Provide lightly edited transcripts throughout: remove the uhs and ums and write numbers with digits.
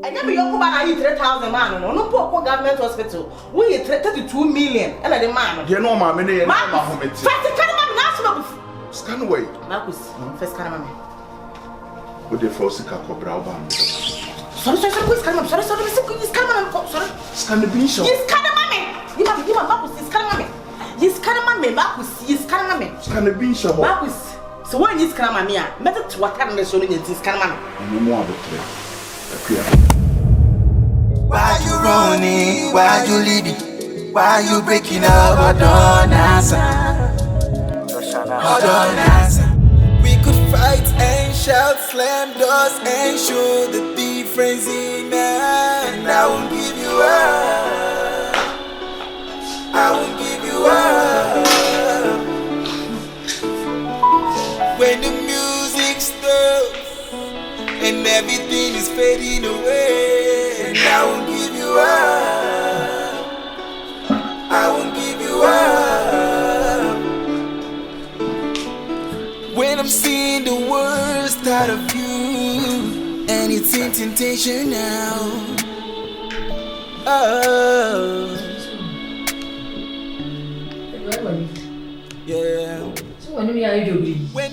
And then you go back and 3,000 man. No poor government hospital. We 32 million. And the man. You know my money. First can scan away. Marcus, first can man. With the first cobra band. Sorry, Scan the bean shop. Yes, can mammy. You have Marcus, is can mammy. Yes, can mammy, Marcus, yes, can mammy. Scan the bean shop. Marcus. So when is can mammy, method to what happened so in this can mammy. No more of it. Why you running? Why you leaving? Why you breaking up? I don't answer. I don't answer. We could fight and shout, slam doors and show the difference in us. And I won't give you up. I won't give you up. When the music stops and everything is fading away, and I won't give you up. I won't give you up. When I'm seeing the worst out of you, and it's in temptation now. Oh, yeah. When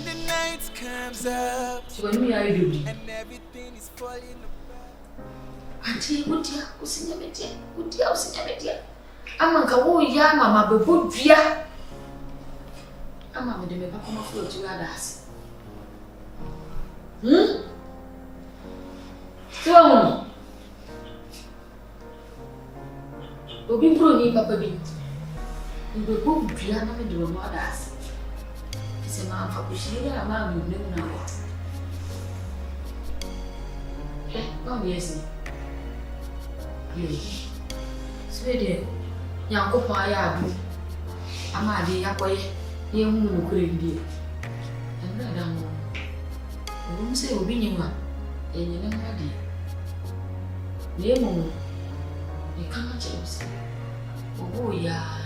the night comes up, and everything is falling apart. Auntie, good dear, good dear. I'm a go young, Mamma, but good dear. I'm a de never come afloat to others. So, Bobby Bruni, Papa B. You will go to Piano and do a mother's. It's a man for Pushia, a man you know now. Oh, yes. Sweden, young Copaya, Amadi, Yakoy, young who couldn't be. And I don't know. I won't say Obiniwa, and you know, my dear. Nemo, you cannot choose. Oh, yeah,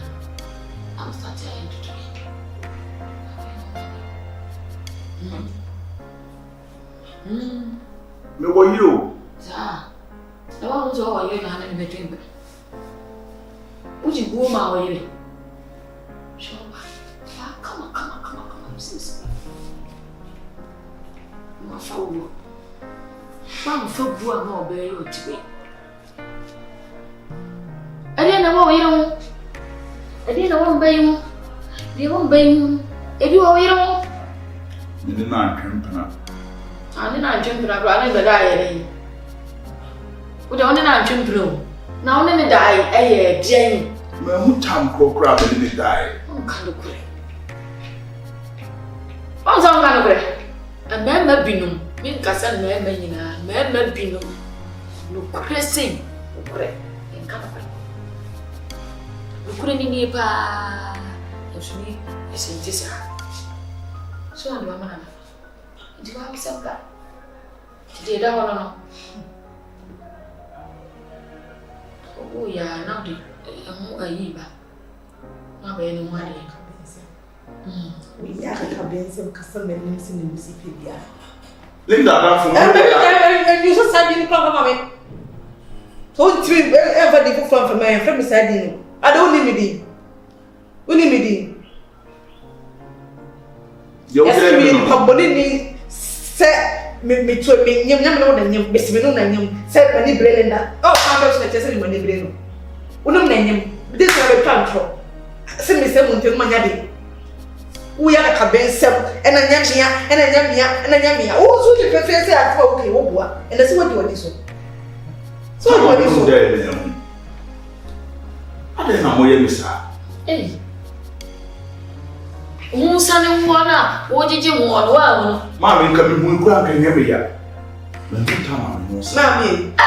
I'm starting to drink. Me what you? Sir, the one who's all you know in the drink. Would you go my way? Sure, come on, sis. My fool. One foot grew more bear to me. I didn't know you. I didn't know you. They won't pay you. If you are you. You did not come. I did not jump to a brother, but I would only not jump through. Now, let me die, eh, Jane. Who time crab and they die? Oh, kind of great. Oh, some kind of great. A man may be no, me Cassan, man may be no. No crazy, great, and kind of great. You couldn't need a if me is in this. So I'm a man. Do you have some that? Today, I don't know. Oh, yeah, now the Iba. Not any money. We have been some customer names in the Mississippi. Linda, and you just said you come from it. Told you ever different from my friend said, I don't need me. We need me. Yes, me, Pabonini said me to me, you never know the name, Miss Minon and you said when you bring that. Oh, I'm not just when you bring. We don't name him. This is a control. Send me some to Magadi. We are a cabin self, and a yamia, and a yamia, and a yamia. Oh, so you can say, okay, oh, and that's what you want to do. So, what is it? I didn't know where you are. Hey. Who sang one up? What did you want? Well, Mammy, coming, we can't hear me yet. Mammy, I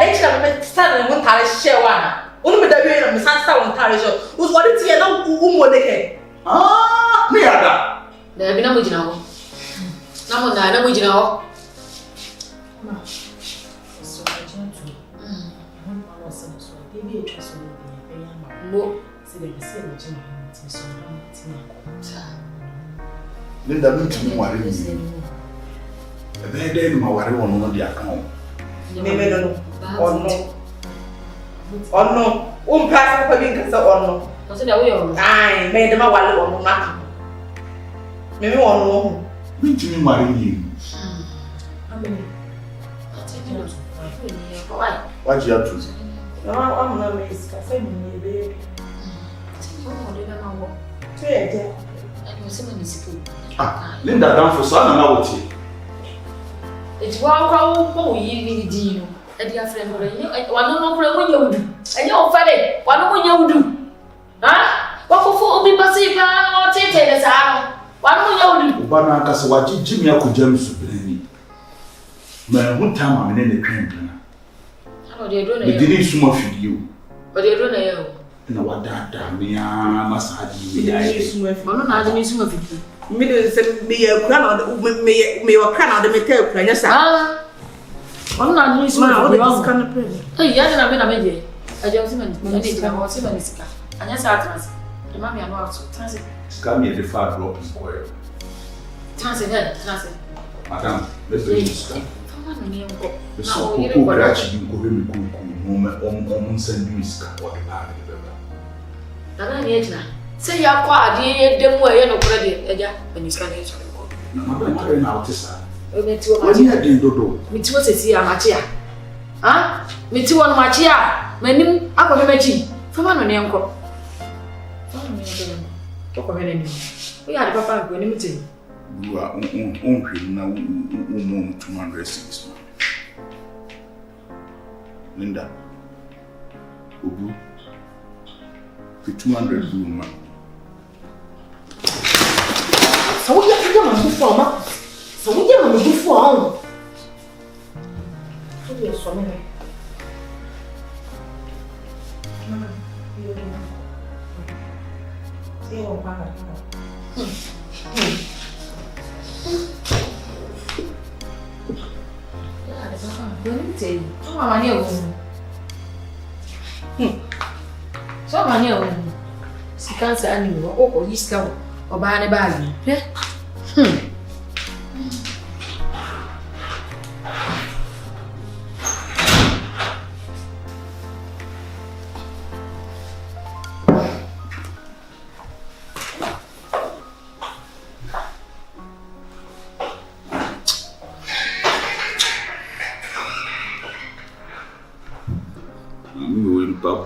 didn't stand and won't tell share one. Only the way of Miss Hansa on Tarish was what it's here now, whom would they? Ah, me ada. There have been no original. No one, no original. So I turned to one person, so I gave you a trust on the young More. See the same gym, so Linda, don't you worry me. And then my worry on the account. Me no. Ono. Pass for being cast ono. So that we Aye, made them a while on ma. Me ono. Me to me marry you. What you have to say? No, I'm not miss. I said me baby. Linda down for son and I will take. It's wow, you need and your friend, one more when you do. And your father, one more you do. Huh? What for me, Bassy, or take us out? One more you do. Banana Cassawaji, Jimmy, I could jam Subrini. Man, one time I'm in the train. They didn't swim off you. But they don't know. No, what that me, I must have you. I didn't swim off you. Me send me a crown or me or crown or the metal plan. Yes, I'm not doing small. What kind of prayer? Oh, yeah, I'm in a minute. I just want to see and yes, I trans. The mammy, I know how to transit. Scan me the far drop in square. Transit, transit. Madam, let's do this. The so who actually go him on send you is what the party. That's the age. Say you are quite them way no credit, when you scan it. I'm not out to sir. Me too, what is here, Machia? Huh? Me too, on Machia. My name, Aquamachi. From one name. Talk of any. We had papa when meeting. You are on now, 206. Linda, Ubu, for 200 room. So we have to go and before ma. So we have to before. So we are so many. So many of them. She can't say anymore. Oh, he's come. Or buy a bag.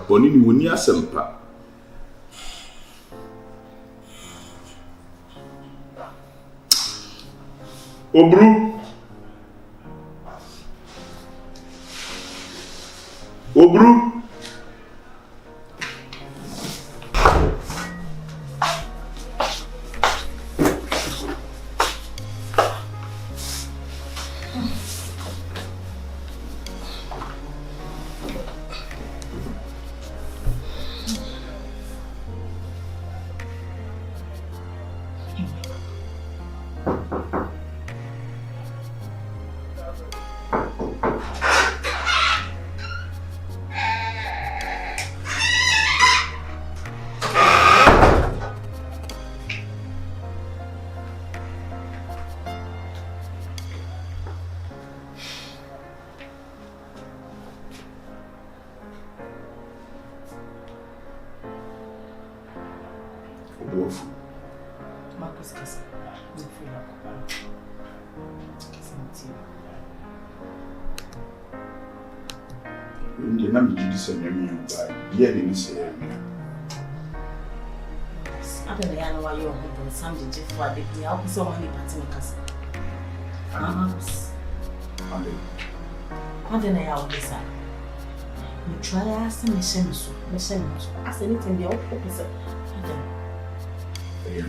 Bonnie, you near Sempa. Obru. Marcus Casa. You know, you send me by the enemy say. I don't know why you're hoping something for the I'll be so many party makers. I don't know how this are. You try asking me, so ask anything the opposite.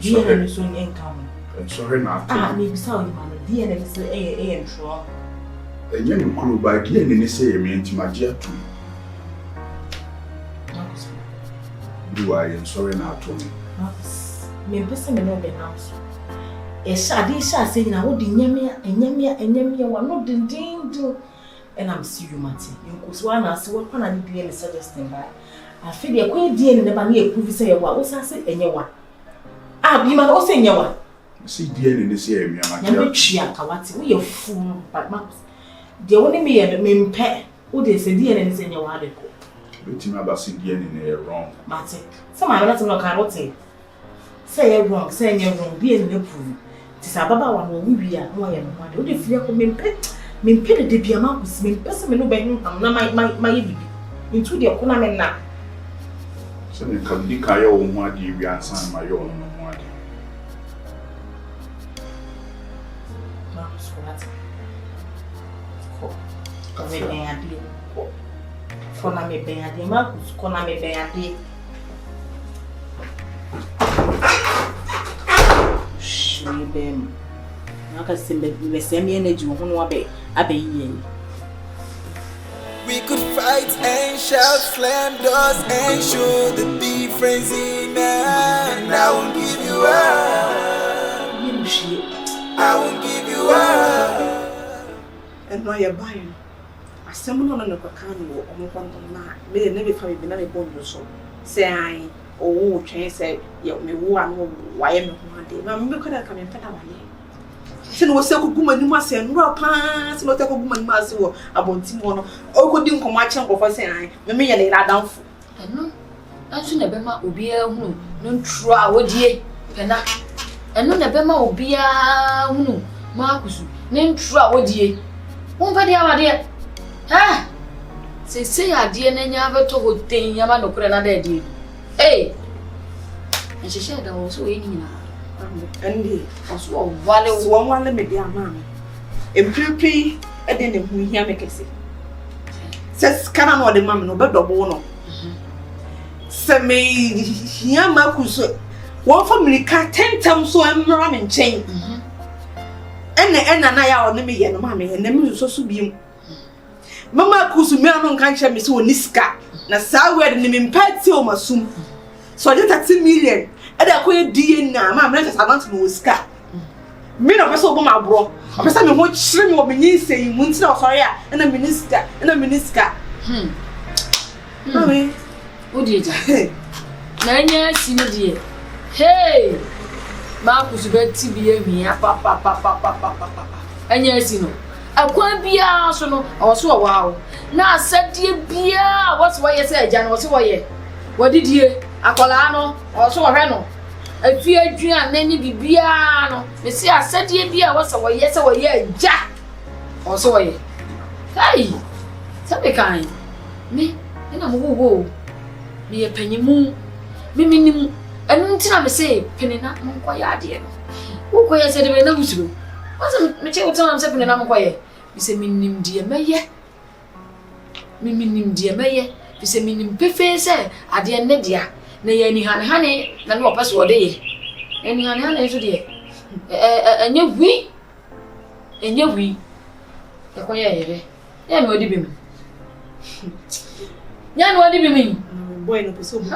DNA is soon income. Sorry, not. Maybe so, man. DNA is a and true. And you crew by DNA say me to my dear too. Do I am sorry now to me. Me person me no be house. E shadi sha say na wo di nyamia wa no din do. And I'm see you mate. You go so na say what na di DNA suggesting by. I feel the kwa DNA ne ba na e prove say wa. Wo say enye wa. Bi man o say enye wa. See DNA ne say me amatia. Na me twa ka wate. Wo ye fool but Marcus. The only me and me pet who they say dear and in your water. But you never see the end wrong. Martin, some are not cannot say. Say you're wrong, say you're wrong, be in the proof. Tis a baba one we are, no, I am one. What if you me pet the piamas, me person, no bang, I'm not my baby. Into the corner now. So you can be Kayo, what you answer my own. Marcus, what? Me bem a dia. Kona me bem a dia, Marcos. Kona me bem a dia. Me bem. Não quer ser me ser minha energia, não abe aí. We could fight and shout, slam doors and show the difference in us. And I won't give you up. I won't give you up. And now you're buying. I summon on a cacano or more than that. May never find me born you so. Say I, oh, change say, you may one why am I one day. Now, look at that coming better one day. She was a woman, you must say, no pants, not a woman must go about Timono. Oh, could you come my chunk of us saying, me and I down for. No, I should never be a woman, no try, what dear, Pena. And no never will be a woman, Marcus, name try, what dear. One for the hour, dear. Ha! Say, I dear, and never told thing Yamano Granada did. Hey! And she said, also in and the also value one let me be a man. In pre, I didn't hear me say. Says Canon or the mamma no better bono. Say me, here, Marcus. One family cat 10 times so I'm ramming chain. And the end and I are me and mammy, and the music so be. Mamma Kusumiano can't share me so niska. Na sawe ni mimpati o masum. So I just 30 million. And I quit DNA, my message I want to know ska. Me no person go my bro. I person me ho chire me o me say munti na sorry and a minister and a minister. Mami, o die ja. Na nya sino die. Hey! Ma kusubeti biye mi pa. Anya sino. Akwa bia so no awoso wa na asadie bia what's why you say agya no what's why wadidie akola no awoso wa hwe no afi adua na ni bibia no me say asadie bia what's why you say why agya awoso why hey sabe kan me ina mo go me ye panyimu me minim enu ntina me say penina mo kwaya ade no wo kwaya say de be na wusuro what's me che utana me say penina mo kwaya we say minim die meye we say minim pefe say ade ne dia na ye ni hane na no paso ode ye eni hane so de enye wi e koya ye ya me odi bi mi ya no odi bi mi boy no peso bu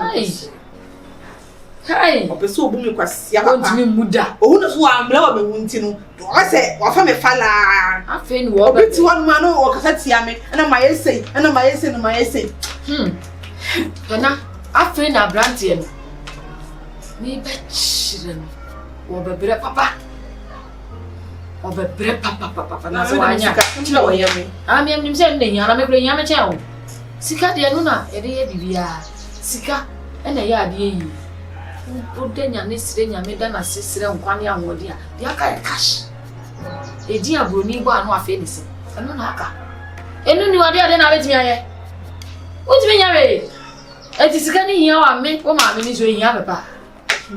Hai opeso bu mi kwasi ya papa ontimi muda ohu no so amla wa me hunti no o se wa fa me fala afen wo obeti won ma no o kasa tia me na ma yesei no ma yesei Pena afen na brantie no me be chire no wo bebre papa na so anya chire wo yame ami nim se ne nya na me kure nya me chen o sika de no na ye de ye bibia sika ena ya de yi Udenya ne sire nyame da na sesire nkwane ahodi a de aka e cash edi abroni gbo anu afi ni se enu na aka enu ni wade ade na betimi aye utimi nyawe eti sika ni hia wa me wo ma me ni so hia papa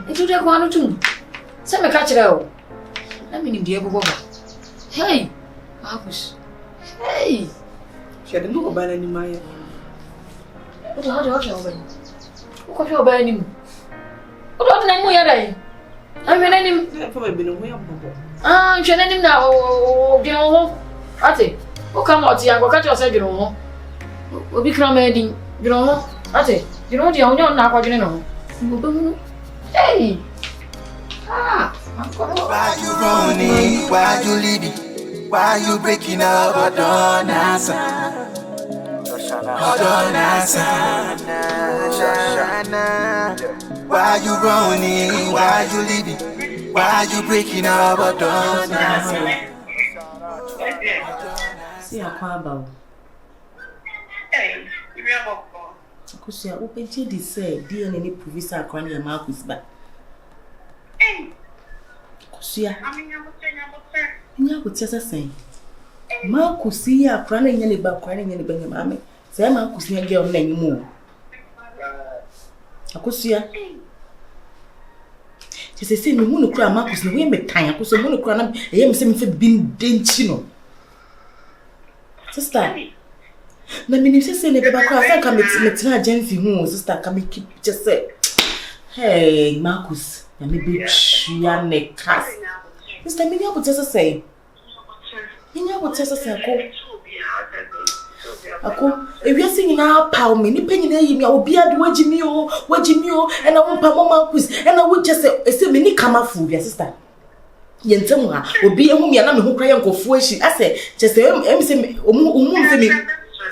etu de ko anu tum se me ka kire o na me ni de ebobo ba hey Marcus hey shede no ba na ni maye o de o ko fi oba ni Odo na mu ya dai. Amena nim. Fa ba bi no ho ya bobo. Nhwe nim na o gbe ho. Ate. O ka mo ti anko ka ti o se gbe ho. Obi kra ma din. Gbe ho. Ate. Gbe ho di a onyo na akwa gbe no. Mo be mu. Hey. Why you running? Why you leaving? Why you breaking up? I don't answer. Why you running? Why you leaving? Why you breaking up? I don't answer. See, Aquaba. Hey, you have Because you are open to the say, dear, any provincial crown your Marcus back. Hey, Kusia, I mean, you would say, Marcus, see a crown in any back crying in the Benny Mammy. Say, Marcus, near girl anymore. Akusia. She says, "Me who cry Marcus, no way, make time. Because I'm going to cry. I am saying for being denchino." Sister, na me say ne beba cry. I can meet na agency who sister can me keep just say, "Hey Marcus, na me be chia ne cast." Sister, me nya just say. Me nya just say Ako, if you sing now, power me, ni penny na yimi, I will be at wajimio, and I won't pa Marcus, and I would just say, me ni kama food, your sister. Yentemwa, will be a woman, and I'm who cry uncle for she. I say, just say, me,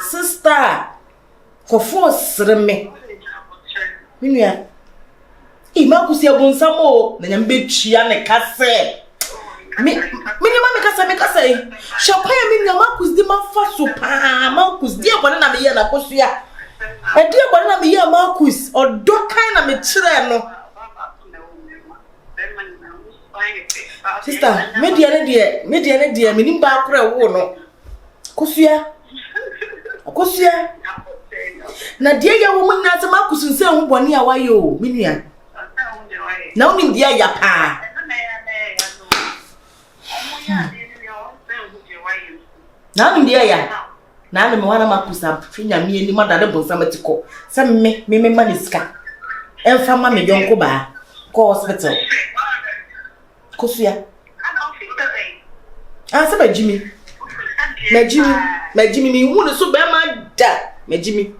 sister, for force, me. Minia, Marcus, you want some more than a bit chiane casse. Minimum say, shall pay me Marcus de Mafaso, Marcus, dear Banana Mia, Nacosia. A dear Banana Mia, Marcus, or dog kind of material. Sister, mediana dear, meaning Bacra, no. Cosia, now, dear young woman, that's a Marcus and say, one year, why you, Minia? Now, in dear Yapa. Now in the air. Now I'm one of my cousin, Fina, me and the mother of Samatico. Some me maniska. And from Mammy Young Coba, call hospital. Cosia. Answer by Jimmy. My Jimmy, me wouldn't so bad my dad. My Jimmy.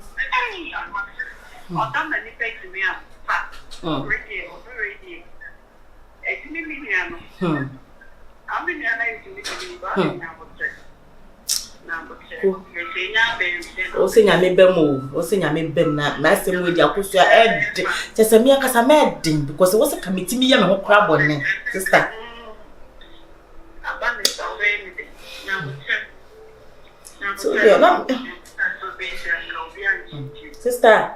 O senya me bem na masem we dia kosua ed chese me akasa medin because was a committee me ya me ho kra bonne sister so yeah no sister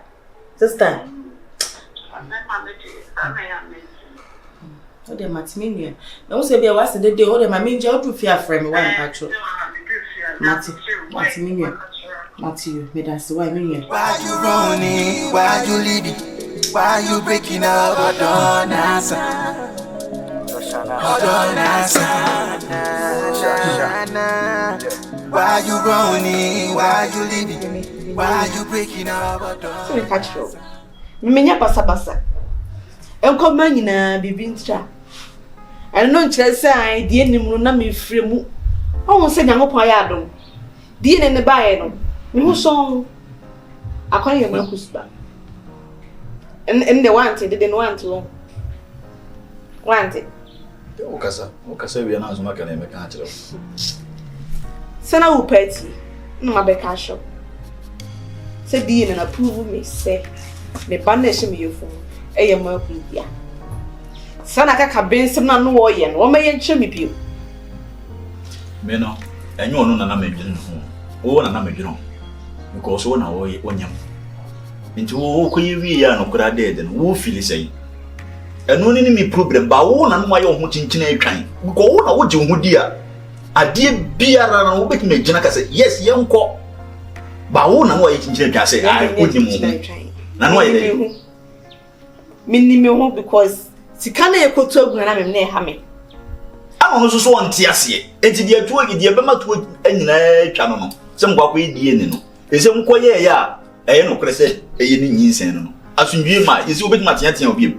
o de matmenia na wo se bia wase de o de ma menja o tu fia frame one patcho Matthew, me that's why me. Why you running? Why you leaving? Why you breaking up? Hold on, answer. Why you running? Why you leaving? Why you breaking up? Hold on. So we catch you. Me nya basa. Enko ma nyina bibi ntra. Eno nkyere say die nim no na me fremu. Owo se Nyankopon ya adom. Die ne baaye no. Me hu so akwan ye Marcus ba. En de want de no want lo. Want. Okasa we na azuma kana emeka a kire. Sana wo party. No ma be ka shop. Se die ne na prove me say me ba na she me yefo. Eye Marcus bia. Sana ka bensem na no wo ye no. Wo ma ye nche me pio. Me no enyo no na medwene ho wo na medwene because wo na wo nyam nti wo koyi wi ya no kura dead no wo feel say eno ni mi problem ba wo na no aye ho chinchin atwan because wo na wo je ho dia ade biara na wo beti me gina ka say yes ye nko ba wo na wo aye chinchin atwa say ai odi mu na no aye minni me ho because sikana ye kotu agu na me na ha me ano so onti ase enti de atu agide be matu anyina atwa no se mkwa kwa die ni no ese mkwa ye ya eye no kre se eye ni nyinsen no asundwie ma ese obetima tia obiem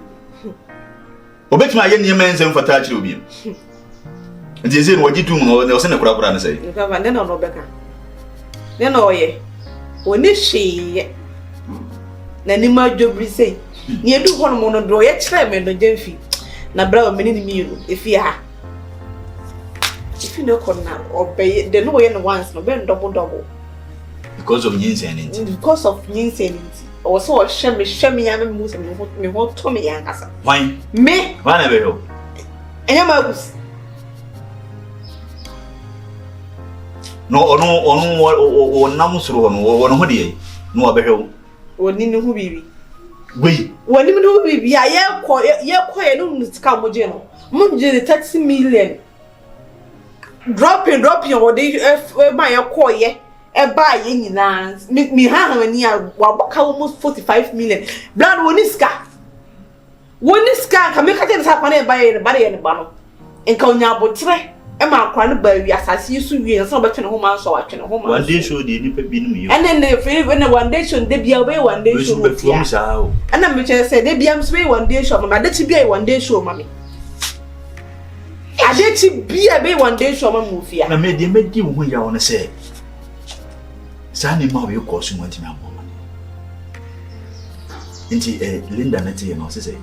obetima ye ni mense mfata akire obiem enti ese no wagi tum no se ne kura na sei ka va ne no beka ne no ye oni hwe na ni ma dwobri sei ni edu hono mo no do ye kire me no gemfi na bra o meni ni miru efi ha. If you know corner or pay the no way once no ben double because of insanity or so shame ya me musa me ho to me ya kasa why me na be ho enya Marcus no nam soro no wo no ho de no abehwe Oni ni hu bibi. Wei. Woni mi hu bibi ya ye no sika moje no. Moje the 30 million. Dropping wo de ma ye ko ye. E ba ye nyina. Mi ha ni a wa ka almost 45 million. Blood woni sika. Woni sika ka me ka te sa kwa na e ba ye ne ba no. Enka onya abotre. E ma akwa no ba wi asase yi so wi so be twene ho ma so wa twene ho ma. One day show de ni pe bi no yo. And then the one day show de bia we one day show. We from sa o. And I'm say de bia so we one day show mama de ti bia one day show mama. Ade ti bia be one day show mama ofia. Na me di wo ya won say. Sa ni ma we ko so wanti na mama. Inti Linda na ti no say.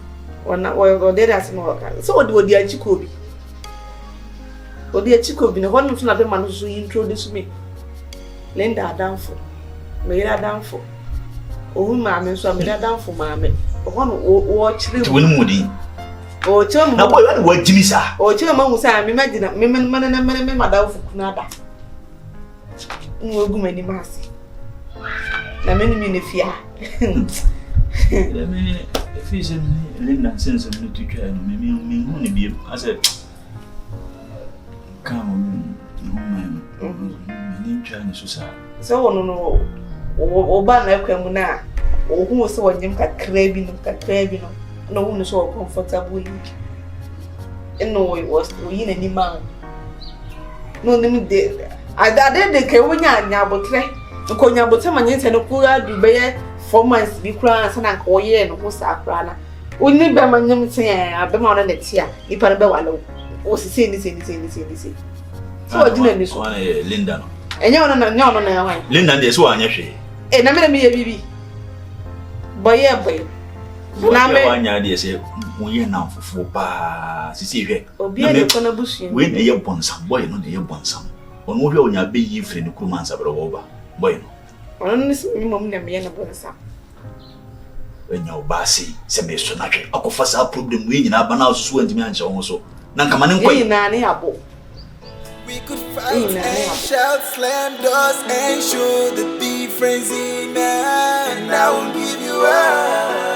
Wana wo de that no ka. So wo di achikobi. Odi achikobi no hono so na be man so introduce me. Linda Adamfo. Me ira Adamfo. Ohu ma me so me ira Adamfo ma me. Hono wo chire. Ti woni mudi. O chire mo. Na boy wa jimi sa. O chire mo hu sa me magina me Adamfo kunada. Nwo gu mani masi. Na me ni ne fia. Le me fi se Linda sense me tu twa no me hu ne bi. I said come ni twa ni so sa. So no oba na kwam na ohun so wonyem kakra bi no no hu no so comfortable no was we na ni man no ni de ade de ke wonya anya abotre ko nya abotre manye nse no kura du be 4 months bi kura sa na ko ye no ho sa kura na oni be manyem nse abe ma no na tia ipa no be walo o si ni so odina ni so Linda no enyo no na yan Linda de so anya hwe na me ye bibi boy na me anya de se wo ye na fufu pa sisi hwe obi e ko na busu we na ye bonsam boy no na ye bonsam ono hwe onya be yi fre ne kuruma nsa bro wo ba boy no ono ni mi mom na me ye na bonsam enya obasi se me so na hwe akofa sa problem we nyina ba na so antimi anche wo so na nkama ne nkoi na ne abo. We could fight and shout, slam doors and show the difference in, and I won't give you up.